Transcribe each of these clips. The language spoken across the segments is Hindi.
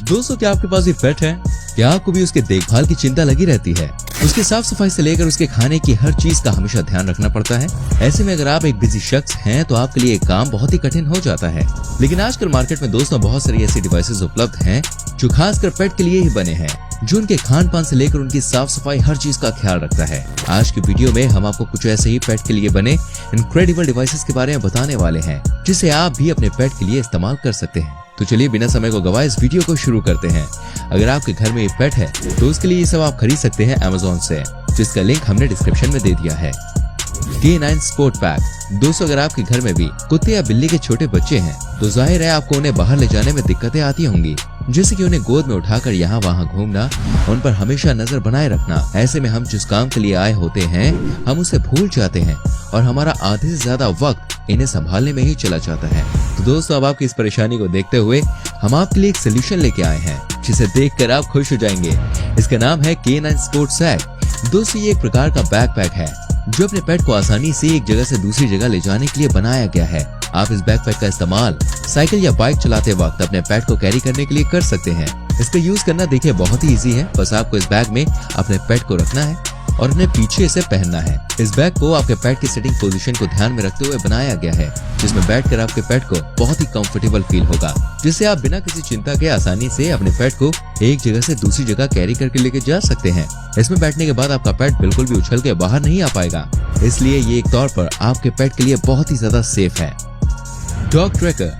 दोस्तों, क्या आपके पास भी पेट है? क्या आपको भी उसके देखभाल की चिंता लगी रहती है? उसकी साफ सफाई से लेकर उसके खाने की हर चीज का हमेशा ध्यान रखना पड़ता है। ऐसे में अगर आप एक बिजी शख्स हैं तो आपके लिए ये काम बहुत ही कठिन हो जाता है। लेकिन आजकल मार्केट में दोस्तों बहुत सारी ऐसी डिवाइसेस उपलब्ध हैं जो खासकर पेट के लिए ही बने हैं, जो उनके खान पान से लेकर उनकी साफ सफाई हर चीज का ख्याल रखता है। आज की वीडियो में हम आपको कुछ ऐसे ही पेट के लिए बने इनक्रेडिबल डिवाइसेस के बारे में बताने वाले हैं, जिसे आप भी अपने पेट के लिए इस्तेमाल कर सकते हैं। तो चलिए बिना समय को गवाए इस वीडियो को शुरू करते हैं। अगर आपके घर में ये पेट है तो उसके लिए ये सब आप खरीद सकते हैं Amazon से, जिसका लिंक हमने डिस्क्रिप्शन में दे दिया है। K9 sport pack. दोस्तों, अगर आपके घर में भी कुत्ते या बिल्ली के छोटे बच्चे हैं तो जाहिर है आपको उन्हें बाहर ले जाने में दिक्कतें आती होंगी, जैसे कि उन्हें गोद में उठाकर यहाँ वहाँ घूमना, उन पर हमेशा नजर बनाए रखना। ऐसे में हम जिस काम के लिए आए होते हैं हम उसे भूल जाते हैं और हमारा आधे से ज्यादा वक्त इन्हें संभालने में ही चला जाता है। तो दोस्तों, अब आपकी इस परेशानी को देखते हुए हम आपके लिए एक सोल्यूशन लेके आए हैं, जिसे देखकर आप खुश हो जाएंगे। इसका नाम है K9 स्पोर्ट सैक। दोस्तों, ये एक प्रकार का बैकपैक है जो अपने पेट को आसानी से एक जगह से दूसरी जगह ले जाने के लिए बनाया गया है। आप इस बैकपैक का इस्तेमाल साइकिल या बाइक चलाते वक्त अपने पेट को कैरी करने के लिए कर सकते हैं। इसका यूज करना देखिए बहुत ही इजी है। बस आपको इस बैग में अपने पेट को रखना है और उन्हें पीछे से पहनना है। इस बैग को आपके पेट की सिटिंग पोजीशन को ध्यान में रखते हुए बनाया गया है, जिसमें बैठकर आपके पेट को बहुत ही कंफर्टेबल फील होगा, जिससे आप बिना किसी चिंता के आसानी से अपने पेट को एक जगह से दूसरी जगह कैरी करके लेके जा सकते हैं। इसमें बैठने के बाद आपका पेट बिल्कुल भी उछल के बाहर नहीं आ पाएगा, इसलिए ये एक तौर पर आपके पेट के लिए बहुत ही ज्यादा सेफ है। Dog tracker.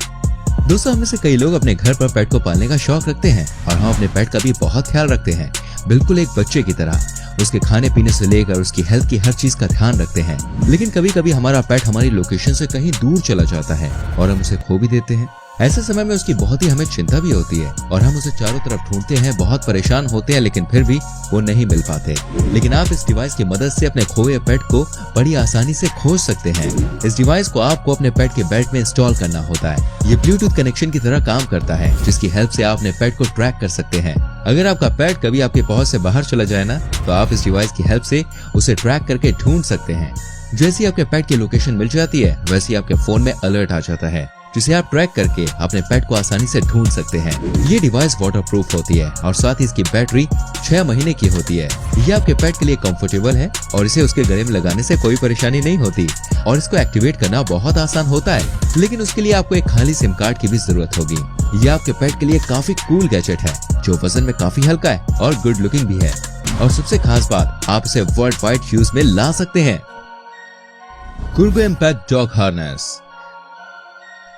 दोस्तों, हमें से कई लोग अपने घर पर पेट को पालने का शौक रखते हैं और हम अपने पेट का भी बहुत ख्याल रखते हैं, बिल्कुल एक बच्चे की तरह। उसके खाने पीने से लेकर उसकी हेल्थ की हर चीज का ध्यान रखते हैं। लेकिन कभी कभी हमारा पेट हमारी लोकेशन से कहीं दूर चला जाता है और हम उसे खो भी देते हैं। ऐसे समय में उसकी बहुत ही हमें चिंता भी होती है और हम उसे चारों तरफ ढूंढते हैं, बहुत परेशान होते हैं, लेकिन फिर भी वो नहीं मिल पाते। लेकिन आप इस डिवाइस की मदद से अपने खोए पेट को बड़ी आसानी से खोज सकते हैं। इस डिवाइस को आपको अपने पेट के बेड में इंस्टॉल करना होता है। ये ब्लूटूथ कनेक्शन की तरह काम करता है, जिसकी हेल्प से आप अपने पेट को ट्रैक कर सकते हैं। अगर आपका पेट कभी आपके पहुंच से बाहर चला जाए ना, तो आप इस डिवाइस की हेल्प से उसे ट्रैक करके ढूंढ सकते हैं। जैसे ही आपके पेट की लोकेशन मिल जाती है, वैसे ही आपके फोन में अलर्ट आ जाता है, जिसे आप ट्रैक करके अपने पेट को आसानी से ढूंढ सकते हैं। ये डिवाइस वाटरप्रूफ होती है और साथ ही इसकी बैटरी 6 महीने की होती है। ये आपके पेट के लिए कंफर्टेबल है और इसे उसके गले में लगाने से कोई परेशानी नहीं होती और इसको एक्टिवेट करना बहुत आसान होता है। लेकिन उसके लिए आपको एक खाली सिम कार्ड की भी जरूरत होगी। ये आपके पेट के लिए काफी कूल गैजेट है, जो वजन में काफी हल्का है और गुड लुकिंग भी है। और सबसे खास बात, आप इसे वर्ल्ड वाइड यूज में ला सकते हैं। कुर्गो इम्पैक्ट डॉग हार्नेस।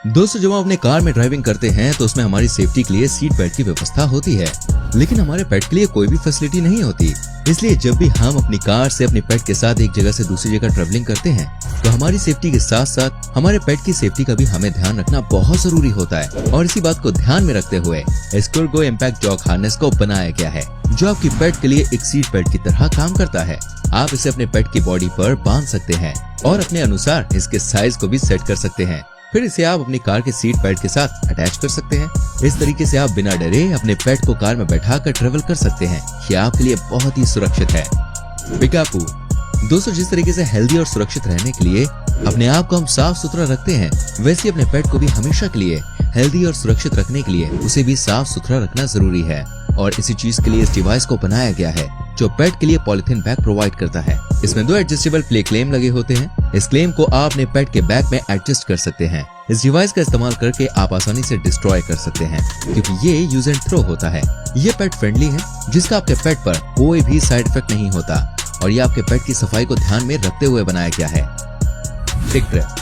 दोस्तों, जब हम अपने कार में ड्राइविंग करते हैं तो उसमें हमारी सेफ्टी के लिए सीट बेल्ट की व्यवस्था होती है, लेकिन हमारे पेट के लिए कोई भी फैसिलिटी नहीं होती। इसलिए जब भी हम अपनी कार से अपने पेट के साथ एक जगह से दूसरी जगह ट्रेवलिंग करते हैं तो हमारी सेफ्टी के साथ साथ हमारे पेट की सेफ्टी का भी हमें ध्यान रखना बहुत जरूरी होता है। और इसी बात को ध्यान में रखते हुए इस कुर्गो इम्पैक्ट डॉग हार्नेस को बनाया गया है, जो आपकी पेट के लिए एक सीट बेल्ट की तरह काम करता है। आप इसे अपने पेट की बॉडी पर बांध सकते हैं और अपने अनुसार इसके साइज को भी सेट कर सकते हैं। फिर इसे आप अपनी कार के सीट बेल्ट के साथ अटैच कर सकते हैं। इस तरीके से आप बिना डरे अपने पेट को कार में बैठाकर ट्रेवल कर सकते हैं। ये आपके लिए बहुत ही सुरक्षित है। पिकापू। दोस्तों, जिस तरीके से हेल्दी और सुरक्षित रहने के लिए अपने आप को हम साफ सुथरा रखते हैं, वैसे अपने पेट को भी हमेशा के लिए हेल्दी और सुरक्षित रखने के लिए उसे भी साफ सुथरा रखना जरूरी है। और इसी चीज के लिए इस डिवाइस को बनाया गया है, जो पेट के लिए पॉलिथीन बैग प्रोवाइड करता है। इसमें 2 एडजस्टेबल प्ले क्लेम लगे होते हैं। इस क्लेम को आप अपने पेट के बैग में एडजस्ट कर सकते हैं। इस डिवाइस का इस्तेमाल करके आप आसानी से डिस्ट्रॉय कर सकते हैं, क्योंकि ये यूज एंड थ्रो होता है। ये पेट फ्रेंडली है, जिसका आपके पेट पर कोई भी साइड इफेक्ट नहीं होता और ये आपके पेट की सफाई को ध्यान में रखते हुए बनाया गया है। टिक ट्रैप।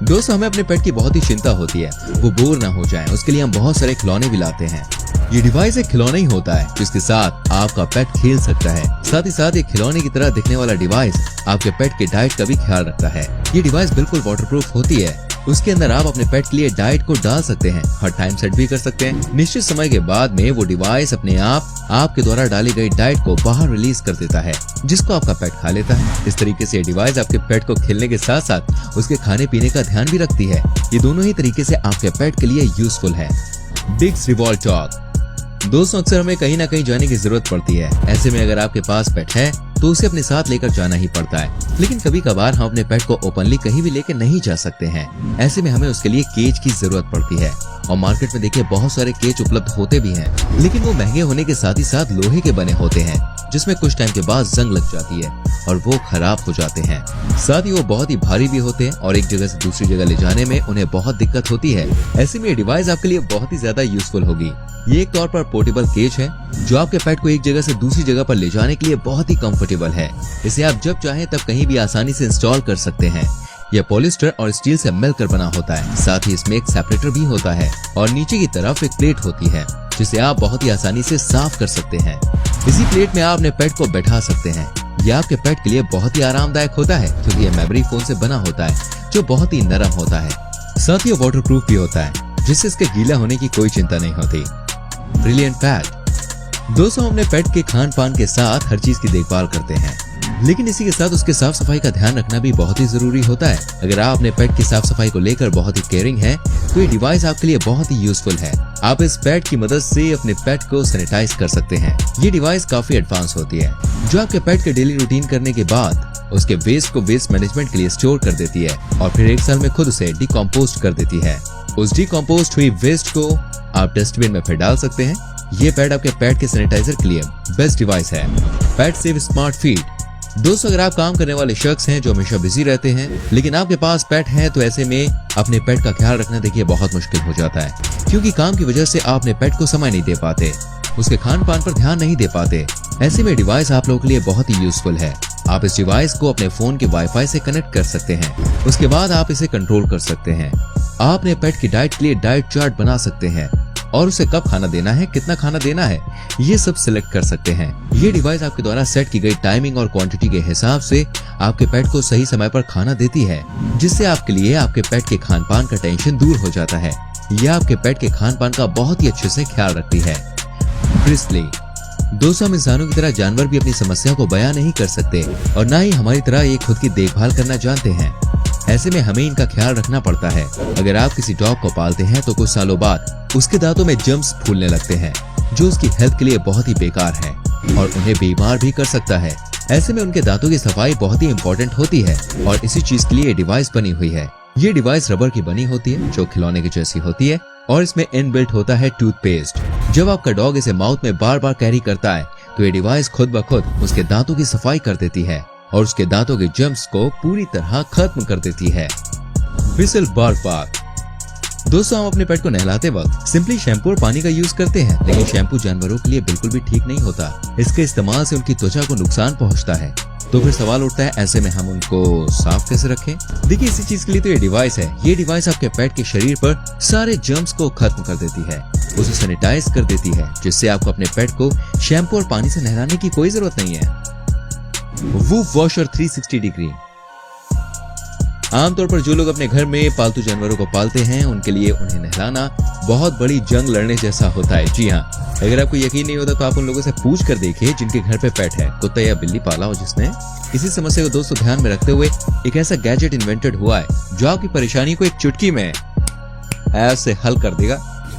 दोस्तों, हमें अपने पेट की बहुत ही चिंता होती है, वो बोर ना हो जाए, उसके लिए हम बहुत सारे खिलौने भी लाते हैं। ये डिवाइस एक खिलौना ही होता है, जिसके साथ आपका पेट खेल सकता है। साथ ही साथ एक खिलौने की तरह दिखने वाला डिवाइस आपके पेट के डाइट का भी ख्याल रखता है। ये डिवाइस बिल्कुल वाटरप्रूफ होती है। उसके अंदर आप अपने पेट के लिए डाइट को डाल सकते हैं और टाइम सेट भी कर सकते हैं। निश्चित समय के बाद में वो डिवाइस अपने आप आपके द्वारा डाली गई डाइट को बाहर रिलीज कर देता है, जिसको आपका पेट खा लेता है। इस तरीके से ये डिवाइस आपके पेट को खेलने के साथ साथ उसके खाने पीने का ध्यान भी रखती है। ये दोनों ही तरीके से आपके पेट के लिए यूजफुल है। डिक्स रिवॉल्व डॉग। दोस्तों, अक्सर हमें कहीं ना कहीं जाने की जरूरत पड़ती है। ऐसे में अगर आपके पास पेट है तो उसे अपने साथ लेकर जाना ही पड़ता है। लेकिन कभी कभार हम अपने पेट को ओपनली कहीं भी लेकर नहीं जा सकते हैं। ऐसे में हमें उसके लिए केज की जरूरत पड़ती है। और मार्केट में देखिए बहुत सारे केज उपलब्ध होते भी हैं, लेकिन वो महंगे होने के साथ ही साथ लोहे के बने होते हैं, जिसमें कुछ टाइम के बाद जंग लग जाती है और वो खराब हो जाते हैं। साथ ही वो बहुत ही भारी भी होते हैं और एक जगह से दूसरी जगह ले जाने में उन्हें बहुत दिक्कत होती है। ऐसे में ये डिवाइस आपके लिए बहुत ही ज्यादा यूजफुल होगी। ये एक तौर पर पोर्टेबल केज है जो आपके पेट को एक जगह से दूसरी जगह पर ले जाने के लिए बहुत ही कंफर्टेबल है। इसे आप जब चाहें तब कहीं भी आसानी से इंस्टॉल कर सकते हैं। यह पॉलिस्टर और स्टील से मिलकर बना होता है। साथ ही इसमें एक सेपरेटर भी होता है और नीचे की तरफ एक प्लेट होती है जिसे आप बहुत ही आसानी से साफ कर सकते हैं। इसी प्लेट में आप अपने पेट को बैठा सकते हैं। यह आपके पेट के लिए बहुत ही आरामदायक होता है क्योंकि यह मेमोरी फोम से बना होता है जो बहुत ही नरम होता है। साथ ही वाटरप्रूफ भी होता है जिससे इसके गीला होने की कोई चिंता नहीं होती। ब्रिलियंट पेट। दोस्तों, हम अपने पेट के खान पान के साथ हर चीज की देखभाल करते हैं, लेकिन इसी के साथ उसके साफ सफाई का ध्यान रखना भी बहुत ही जरूरी होता है। अगर आप अपने पेट की साफ सफाई को लेकर बहुत ही केयरिंग हैं, तो ये डिवाइस आपके लिए बहुत ही यूजफुल है। आप इस पेट की मदद से अपने पेट को सैनिटाइज कर सकते हैं। ये डिवाइस काफी एडवांस होती है जो आपके पेट के डेली रूटीन करने के बाद उसके वेस्ट को वेस्ट मैनेजमेंट के लिए स्टोर कर देती है और फिर 1 साल में खुद उसे डिकम्पोस्ट कर देती है। उस डिकम्पोस्ट हुई वेस्ट को आप डस्टबिन में फिर डाल सकते हैं। ये पैड आपके पेट के सैनिटाइजर के लिए बेस्ट डिवाइस है। पेट सेव स्मार्ट फीड। दोस्तों, अगर आप काम करने वाले शख्स हैं जो हमेशा बिजी रहते हैं, लेकिन आपके पास पेट है, तो ऐसे में अपने पेट का ख्याल रखना देखिए बहुत मुश्किल हो जाता है, क्योंकि काम की वजह से आप अपने पेट को समय नहीं दे पाते, उसके खान पान पर ध्यान नहीं दे पाते। ऐसे में डिवाइस आप लोगों के लिए बहुत ही यूजफुल है। आप इस डिवाइस को अपने फोन के वाईफाई से कनेक्ट कर सकते हैं। उसके बाद आप इसे कंट्रोल कर सकते हैं। आप अपने पेट की डाइट के लिए डाइट चार्ट बना सकते हैं और उसे कब खाना देना है, कितना खाना देना है, ये सब सिलेक्ट कर सकते हैं। ये डिवाइस आपके द्वारा सेट की गई टाइमिंग और क्वांटिटी के हिसाब से आपके पेट को सही समय पर खाना देती है, जिससे आपके लिए आपके पेट के खान पान का टेंशन दूर हो जाता है। यह आपके पेट के खान पान का बहुत ही अच्छे से ख्याल रखती है। ब्रिस्ली। दोस्तों, हम इंसानों की तरह जानवर भी अपनी समस्या को बयां नहीं कर सकते और न ही हमारी तरह ये खुद की देखभाल करना जानते हैं। ऐसे में हमें इनका ख्याल रखना पड़ता है। अगर आप किसी डॉग को पालते हैं तो कुछ सालों बाद उसके दांतों में जर्म्स फूलने लगते हैं जो उसकी हेल्थ के लिए बहुत ही बेकार है और उन्हें बीमार भी कर सकता है। ऐसे में उनके दांतों की सफाई बहुत ही इम्पोर्टेंट होती है और इसी चीज के लिए डिवाइस बनी हुई है। ये डिवाइस रबर की बनी होती है जो खिलौने की जैसी होती है और इसमें इनबिल्ट होता है टूथपेस्ट। जब आपका डॉग इसे माउथ में बार बार कैरी करता है तो ये डिवाइस खुद ब खुद उसके दांतों की सफाई कर देती है और उसके दांतों के जर्म्स को पूरी तरह खत्म कर देती है। Whistle bark bath. दोस्तों, हम अपने पेट को नहलाते वक्त सिंपली शैम्पू और पानी का यूज करते हैं, लेकिन शैम्पू जानवरों के लिए बिल्कुल भी ठीक नहीं होता। इसके इस्तेमाल से उनकी त्वचा को नुकसान पहुंचता है। तो फिर सवाल उठता है, ऐसे में हम उनको साफ कैसे रखें? देखिए, इसी चीज के लिए तो ये डिवाइस है। ये डिवाइस आपके पेट के शरीर पर सारे जर्म्स को खत्म कर देती है, उसे सैनिटाइज कर देती है, जिससे आपको अपने पेट को शैम्पू और पानी से नहलाने की कोई जरूरत नहीं है। Woof washer 360 degree. आमतौर पर जो लोग अपने घर में पालतू जानवरों को पालते हैं, उनके लिए उन्हें नहलाना बहुत बड़ी जंग लड़ने जैसा होता है। जी हाँ, अगर आपको यकीन नहीं होता तो आप उन लोगों से पूछ कर देखिए जिनके घर पे पेट है, कुत्ता या बिल्ली पाला हो जिसने। इसी समस्या को दोस्तों ध्यान में रखते हुए एक ऐसा गैजेट इन्वेंटेड हुआ है जो आपकी परेशानी को एक चुटकी में ऐसे हल कर देगा।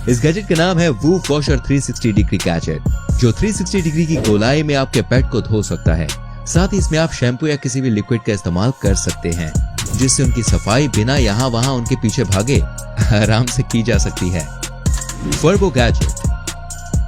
इस गैजेट का नाम है वूफ वॉशर 360 डिग्री गैजेट, जो 360 डिग्री की गोलाई में आपके पेट को धो सकता है। साथ ही इसमें आप शैम्पू या किसी भी लिक्विड का इस्तेमाल कर सकते हैं, जिससे उनकी सफाई बिना यहाँ वहाँ उनके पीछे भागे आराम से की जा सकती है। फर्बो गैजेट।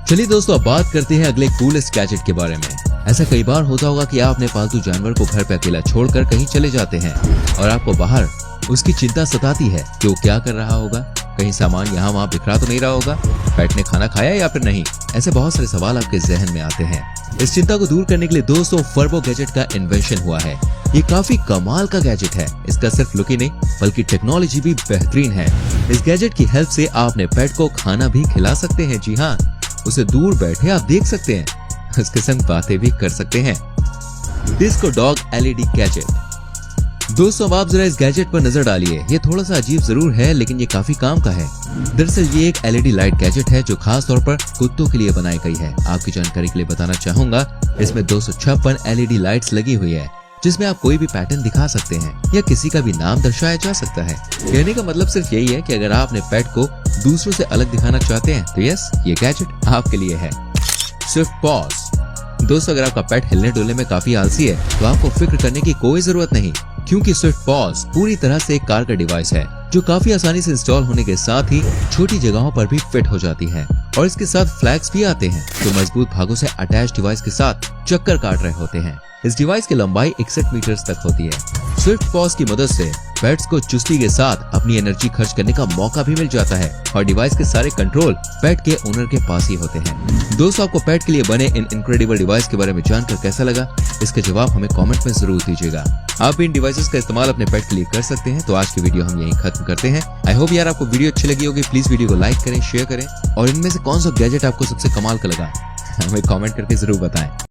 चलिए दोस्तों, अब बात करते हैं अगले कूलेस्ट गैजेट के बारे में। ऐसा कई बार होता होगा कि आप अपने पालतू जानवर को घर पे अकेला छोड़कर कहीं चले जाते हैं और आपको बाहर उसकी चिंता सताती है कि वो क्या कर रहा होगा, कहीं सामान यहाँ वहाँ बिखरा तो नहीं रहा होगा, पेट ने खाना खाया या फिर नहीं। ऐसे बहुत सारे सवाल आपके जहन में आते हैं। इस चिंता को दूर करने के लिए दोस्तों फर्बो गैजेट का इन्वेंशन हुआ है। ये काफी कमाल का गैजेट है। इसका सिर्फ लुक ही नहीं बल्कि टेक्नोलॉजी भी बेहतरीन है। इस गैजेट की हेल्प से आप अपने पेट को खाना भी खिला सकते हैं। जी हाँ, उसे दूर बैठे आप देख सकते हैं, उसके संग बातें भी कर सकते हैं। Disco dog LED gadget. दोस्तों, अब आप जरा इस गैजेट पर नजर डालिए। ये थोड़ा सा अजीब जरूर है, लेकिन ये काफी काम का है। दरअसल ये एक LED लाइट गैजेट है जो खास तौर पर कुत्तों के लिए बनाई गई है। आपकी जानकारी के लिए बताना चाहूंगा, इसमें 256 LED लाइट्स लगी हुई है, जिसमें आप कोई भी पैटर्न दिखा सकते हैं या किसी का भी नाम दर्शाया जा सकता है। कहने का मतलब सिर्फ यही है कि अगर आप अपने पेट को दूसरों से अलग दिखाना चाहते हैं तो यस, ये गैजेट आपके लिए है। Swift pause. दोस्तों, अगर आपका पेट हिलने डुलने में काफी आलसी है तो आपको फिक्र करने की कोई जरूरत नहीं, क्योंकि स्विफ्ट पॉज पूरी तरह से एक कार का डिवाइस है जो काफी आसानी से इंस्टॉल होने के साथ ही छोटी जगहों पर भी फिट हो जाती है। और इसके साथ फ्लैग्स भी आते हैं जो मजबूत भागों से अटैच डिवाइस के साथ चक्कर काट रहे होते हैं। इस डिवाइस की लंबाई 61 मीटर तक होती है। स्विफ्ट पॉज की मदद से पेट्स को चुस्ती के साथ अपनी एनर्जी खर्च करने का मौका भी मिल जाता है और डिवाइस के सारे कंट्रोल पेट के ओनर के पास ही होते हैं। दोस्तों, आपको पेट के लिए बने इन इनक्रेडिबल डिवाइस के बारे में जानकर कैसा लगा, इसका जवाब हमें कमेंट में जरूर दीजिएगा। आप भी इन डिवाइसेस का इस्तेमाल अपने पेट के लिए कर सकते हैं। तो आज की वीडियो हम यहीं खत्म करते हैं। आई होप यार आपको वीडियो अच्छी लगी होगी। प्लीज वीडियो को लाइक करें, शेयर करें और इनमें से कौन सा गैजेट आपको सबसे कमाल का लगा हमें कमेंट करके जरूर बताएं।